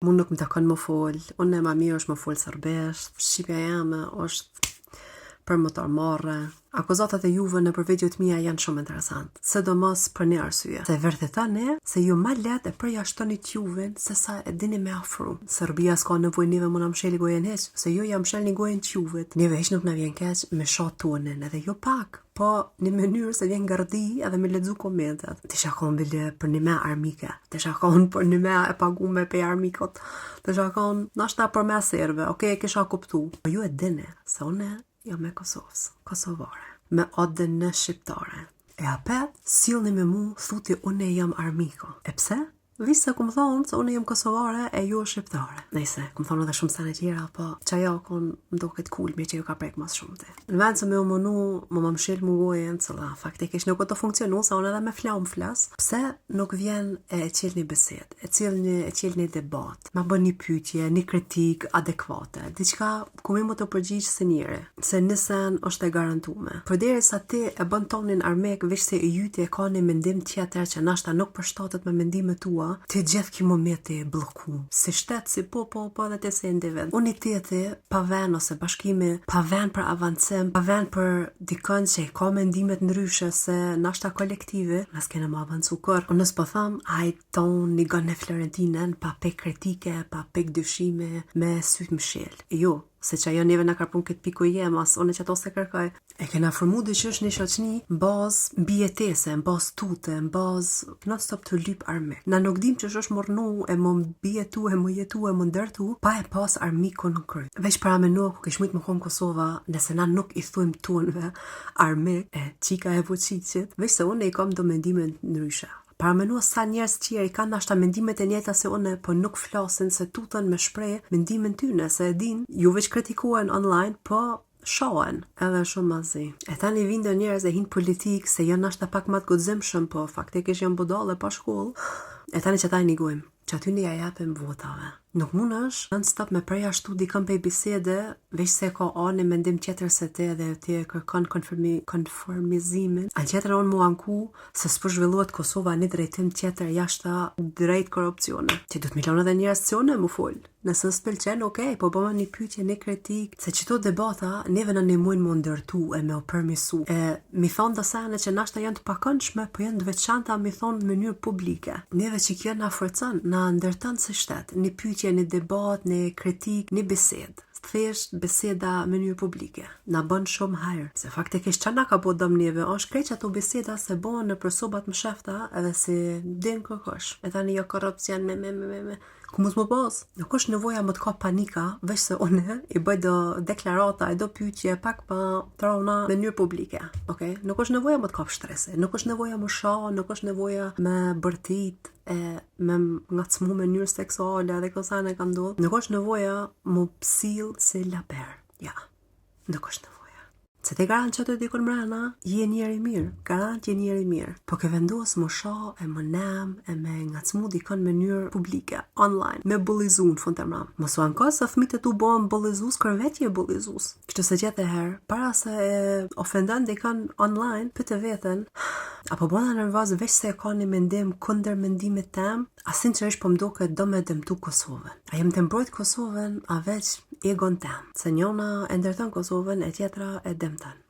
Mu nuk më takon më fol, unë e ma mirë është më fol serbesht, shqipja jame është për më marrë. Akuzatat e juve në për videot mia janë shumë interesant, sidomos për një arsye, se vërtetani se ju ma let e përjashtoni t'juven se sa e dini me afru. Serbia s'ka nevojë neve mu na msheli gojen hiq, se ju jam mshelni gojen t'juvet. Neve hiq nuk na vjen keq me shoh tonin, edhe jo pak, po një mënyrë se vjen gardi edhe me lexu komentet. Të shakon bile për një me armike, të shakon për një me e pagume pe armikot, të shakon nashta për me serve, okej, kisha kuptu. Po ju e dini se une jam me Kosovare, me odën në shqiptare. E apet, sillni me mu, thuti une jam armiko. E pse? Vise ku më thonë se une jam kosovare e ju shqiptare. Nëjse, ku më thonë edhe shumë sene tjera, po qaja kon më do këtë cool, me që ju ka prek mas shumë të. Në vend se me u mënu, më mshil më gojen, cëlla faktikisht nuk o të funksionu, sa unë edhe me flam flas, pse nuk vjen e qilni besed, e qilni debat, ma bën një pyetje, një kritik adekuate, diçka ku mi më të përgjigj se njëri, se nisen është e garantume. Përderisa ti e bën tonin armek, veç se i jyti e ka një mendim tjetër që nashta nuk përshtatet me mendimet tua, ti gjithë ki momenti e bloku. Si shtet, si po dhe ti se individ. Unë i tjeti pa ven ose bashkimi, pa ven për avancim, pa ven për dikën që ka mendimet ndryshe se nashta kolektivi, nas kene më avancu kër. Unë nësë po tham, hajt ton një gënë e Florentinen, pa pek kritike, pa pek dyshime, me sytë mshil. Jo, se që ajo neve në karpun këtë piku jemas, unë që ato se kërkaj. E kena formu dëshysh një shoqni në bazë mbijetese, në bazë tute, në bazë non stop të lyp armik. Na nuk dim që është mornu e më mbijetu, e më jetu, e më ndërtu, pa e pas armikun në kryt. Veç para me nuk, kish mujt më konë Kosova, nëse na nuk i thujmë tunve armik, qika e voqicit, veç se unë e i kam do mendime ndryshe. Para menua sa njerëz tjerë kanë nashta mendimet e njëjta se unë, po nuk flasin se tutën me shpreh mendimin tyne, se e din, ju veç kritikuan online, po shohen edhe shumë mazi. E tani vindo njerëz e hin politik se janë nashta pak më të guximshëm, po faktikisht janë budalle pa shkollë. E tani që ta negojmë, që aty ne ja japim votave. Nuk mund është non stop me përjashtu dikën pe bisede, veç se ka ani mendim tjetër se te dhe ti e kërkon konformizimin. A tjetër unë mu anku se s'po zhvillohet Kosova një drejtim tjetër jashta drejt korupcione. Ti du të milon edhe njerëz cione mu fol. Nëse s'pëlqen, okej, po bëma një pyetje, një kritik, se qëto debata neve në nimojnë më ndërtu e me o përmisu. Mi thonë dësane që nashta janë të pakëndshme, po janë të veçanta mi thonë në mënyrë publike. Neve që kjo na forcon, na ndërton si shtet, një pyetje, një debat, një kritik, një bised. Thjesht biseda në mënyrë publike. Na bën shumë hajër. Se faktikisht që na ka bo dëm neve, është krejt që ato biseda se bën në përsobat më shefta edhe si din kërkosh. E tani jo korupcion me. Ku mos më bas? Nuk është nevoja më të ka panika, veç se unë i bëj do deklarata, e do pyetje pak pa trauna në mënyrë publike. Okay? Nuk është nevoja më të kap shtrese, nuk është nevoja më shoh, nuk është nevoja me bërtit, me ngacmu me mënyrë seksuale dhe kësa ne ka ndodhur. Nuk është nevoja më psill si laper. Ja, nuk është nevoja. Se te garant që të dikon mrena, je njeri mirë, garant je njeri mirë. Po ke vendos më shoh, e më nem, e me ngacmu dikon në mënyrë publike, online, me bullizu në fund të mram. Mos u anko se fëmijët e tu bëhen bullizus, kër vetë je bullizus. Kështu se gjithë herë, para se e ofendan dikon online, pyete veten, apo bona nervoz veç se e ka një mendim kundër mendimit tem, a sinqerisht po mduket do me dëmtu Kosovën. A jem të mbrojt Kosovën, a veç egon tem. Se njona e ndërton Kosovën, e tjetra e dëmton.